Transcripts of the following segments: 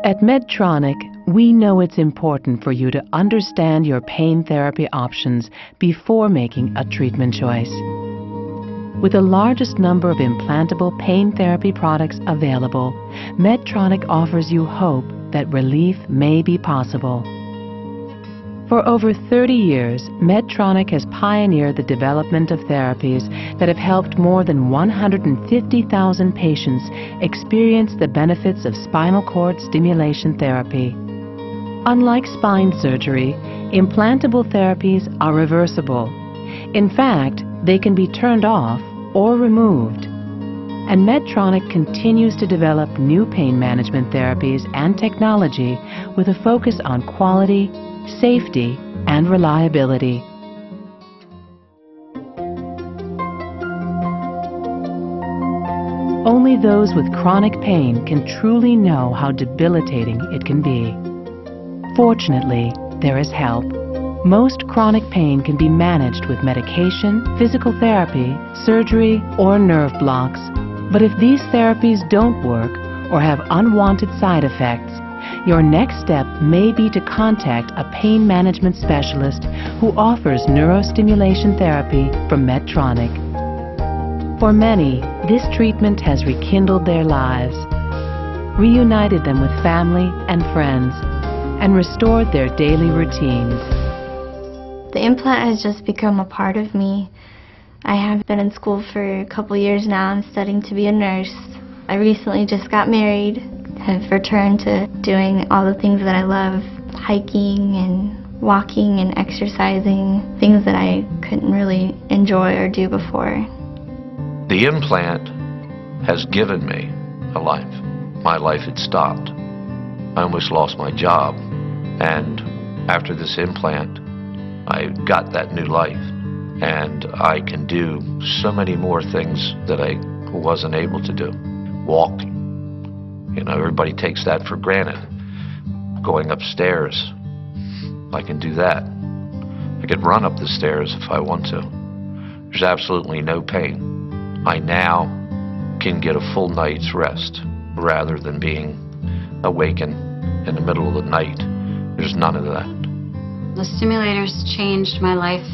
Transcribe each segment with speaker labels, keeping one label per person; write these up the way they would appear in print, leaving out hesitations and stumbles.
Speaker 1: At Medtronic, we know it's important for you to understand your pain therapy options before making a treatment choice. With the largest number of implantable pain therapy products available, Medtronic offers you hope that relief may be possible. For over 30 years, Medtronic has pioneered the development of therapies that have helped more than 150,000 patients experience the benefits of spinal cord stimulation therapy. Unlike spine surgery, implantable therapies are reversible. In fact, they can be turned off or removed. And Medtronic continues to develop new pain management therapies and technology with a focus on quality, safety, and reliability. Only those with chronic pain can truly know how debilitating it can be. Fortunately, there is help. Most chronic pain can be managed with medication, physical therapy, surgery, or nerve blocks. But if these therapies don't work or have unwanted side effects, your next step may be to contact a pain management specialist who offers neurostimulation therapy from Medtronic. For many, this treatment has rekindled their lives, reunited them with family and friends, and restored their daily routines.
Speaker 2: The implant has just become a part of me. I have been in school for a couple years now. I'm studying to be a nurse. I recently just got married, have returned to doing all the things that I love, hiking and walking and exercising, things that I couldn't really enjoy or do before.
Speaker 3: The implant has given me a life. My life had stopped. I almost lost my job, and after this implant, I got that new life, and I can do so many more things that I wasn't able to do. Walking. You know, everybody takes that for granted. Going upstairs, I can do that. I could run up the stairs if I want to. There's absolutely no pain. I now can get a full night's rest rather than being awakened in the middle of the night. There's none of that.
Speaker 4: The stimulators changed my life.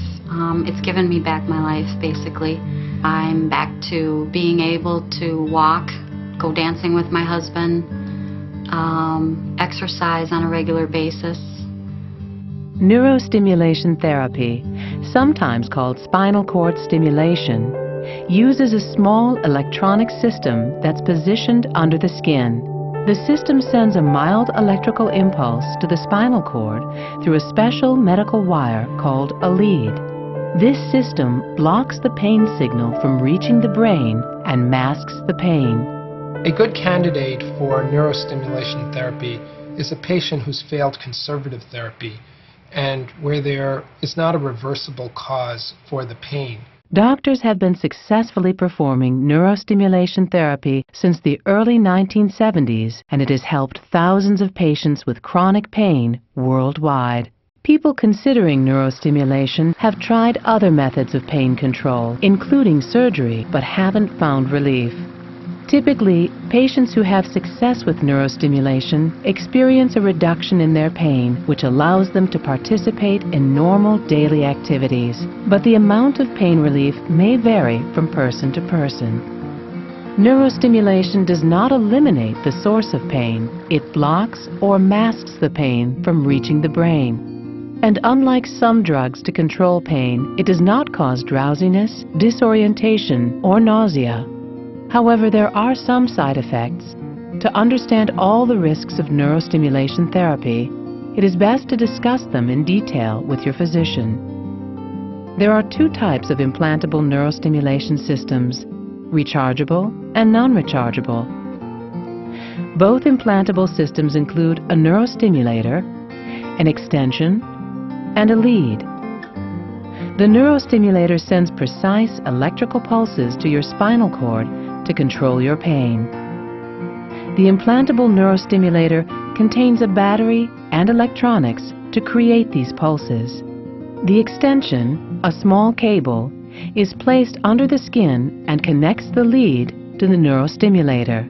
Speaker 4: It's given me back my life, basically. I'm back to being able to walk, go dancing with my husband, exercise on a regular basis.
Speaker 1: Neurostimulation therapy, sometimes called spinal cord stimulation, uses a small electronic system that's positioned under the skin. The system sends a mild electrical impulse to the spinal cord through a special medical wire called a lead. This system blocks the pain signal from reaching the brain and masks the pain.
Speaker 5: A good candidate for neurostimulation therapy is a patient who's failed conservative therapy and where there is not a reversible cause for the pain.
Speaker 1: Doctors have been successfully performing neurostimulation therapy since the early 1970s, and it has helped thousands of patients with chronic pain worldwide. People considering neurostimulation have tried other methods of pain control, including surgery, but haven't found relief. Typically, patients who have success with neurostimulation experience a reduction in their pain, which allows them to participate in normal daily activities. But the amount of pain relief may vary from person to person. Neurostimulation does not eliminate the source of pain. It blocks or masks the pain from reaching the brain. And unlike some drugs to control pain, it does not cause drowsiness, disorientation, or nausea. However, there are some side effects. To understand all the risks of neurostimulation therapy, it is best to discuss them in detail with your physician. There are two types of implantable neurostimulation systems, rechargeable and non-rechargeable. Both implantable systems include a neurostimulator, an extension, and a lead. The neurostimulator sends precise electrical pulses to your spinal cord to control your pain. The implantable neurostimulator contains a battery and electronics to create these pulses. The extension, a small cable, is placed under the skin and connects the lead to the neurostimulator.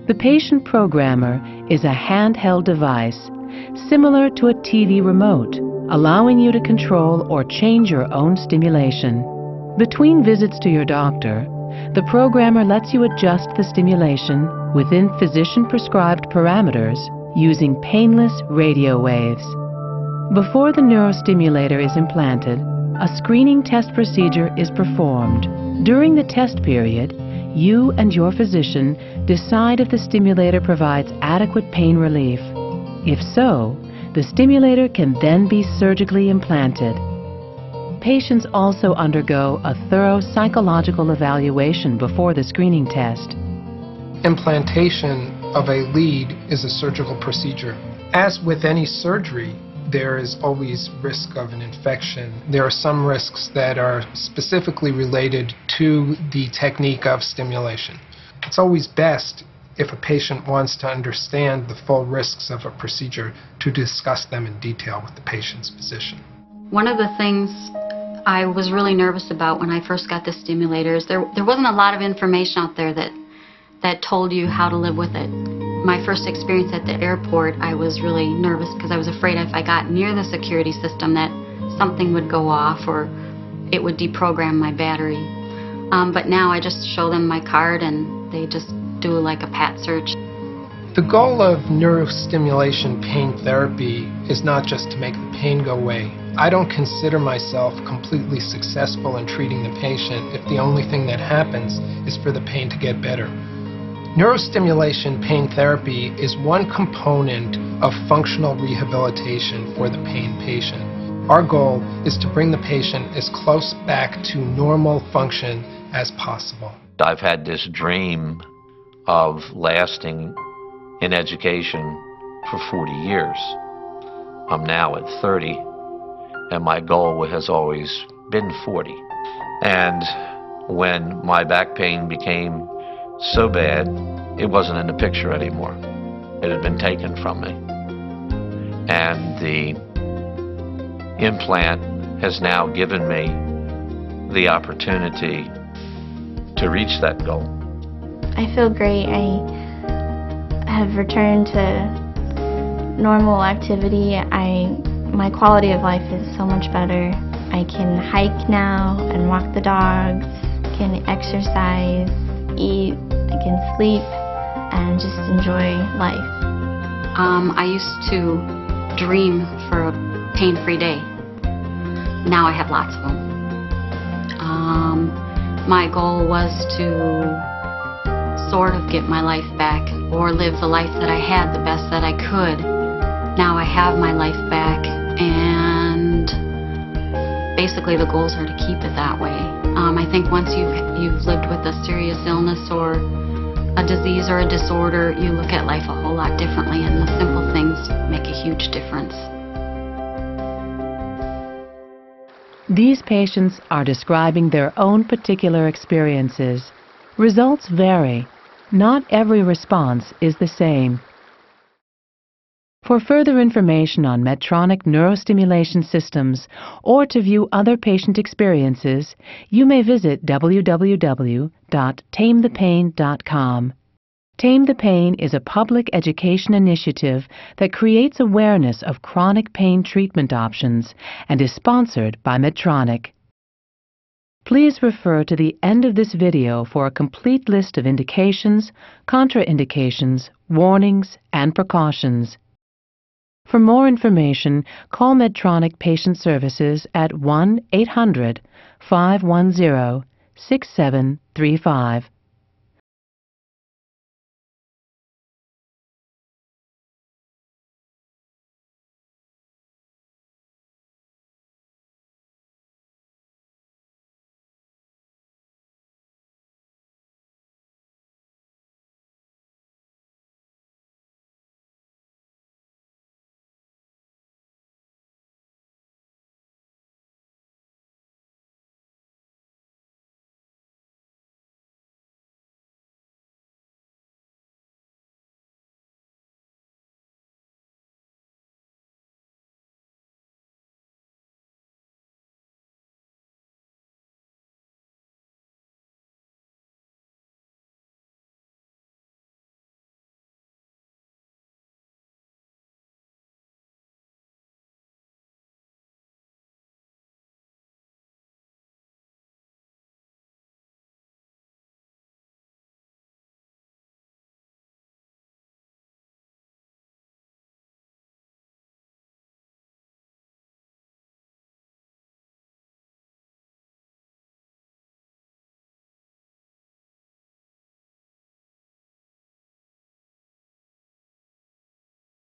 Speaker 1: The patient programmer is a handheld device similar to a TV remote, allowing you to control or change your own stimulation. Between visits to your doctor, the programmer lets you adjust the stimulation within physician-prescribed parameters using painless radio waves. Before the neurostimulator is implanted, a screening test procedure is performed. During the test period, you and your physician decide if the stimulator provides adequate pain relief. If so, the stimulator can then be surgically implanted. Patients also undergo a thorough psychological evaluation before the screening test.
Speaker 5: Implantation of a lead is a surgical procedure. As with any surgery, there is always risk of an infection. There are some risks that are specifically related to the technique of stimulation. It's always best, if a patient wants to understand the full risks of a procedure, to discuss them in detail with the patient's physician.
Speaker 4: One of the things I was really nervous about when I first got the stimulators, there wasn't a lot of information out there that told you how to live with it. My first experience at the airport, I was really nervous because I was afraid if I got near the security system that something would go off or it would deprogram my battery. But now I just show them my card and they just do like a pat search.
Speaker 5: The goal of neurostimulation pain therapy is not just to make the pain go away. I don't consider myself completely successful in treating the patient if the only thing that happens is for the pain to get better. Neurostimulation pain therapy is one component of functional rehabilitation for the pain patient. Our goal is to bring the patient as close back to normal function as possible.
Speaker 3: I've had this dream of lasting in education for 40 years. I'm now at 30, and my goal has always been 40. And when my back pain became so bad, it wasn't in the picture anymore. It had been taken from me. And the implant has now given me the opportunity to reach that goal.
Speaker 2: I feel great. I have returned to normal activity. My quality of life is so much better. I can hike now and walk the dogs, can exercise, eat, I can sleep, and just enjoy life.
Speaker 4: I used to dream for a pain-free day. Now I have lots of them. My goal was to sort of get my life back or live the life that I had the best that I could. Now I have my life back, and basically the goals are to keep it that way. I think once you've lived with a serious illness or a disease or a disorder, you look at life a whole lot differently, and the simple things make a huge difference.
Speaker 1: These patients are describing their own particular experiences. Results vary. Not every response is the same. For further information on Medtronic neurostimulation systems or to view other patient experiences, you may visit www.tamethepain.com. Tame the Pain is a public education initiative that creates awareness of chronic pain treatment options and is sponsored by Medtronic. Please refer to the end of this video for a complete list of indications, contraindications, warnings, and precautions. For more information, call Medtronic Patient Services at 1-800-510-6735.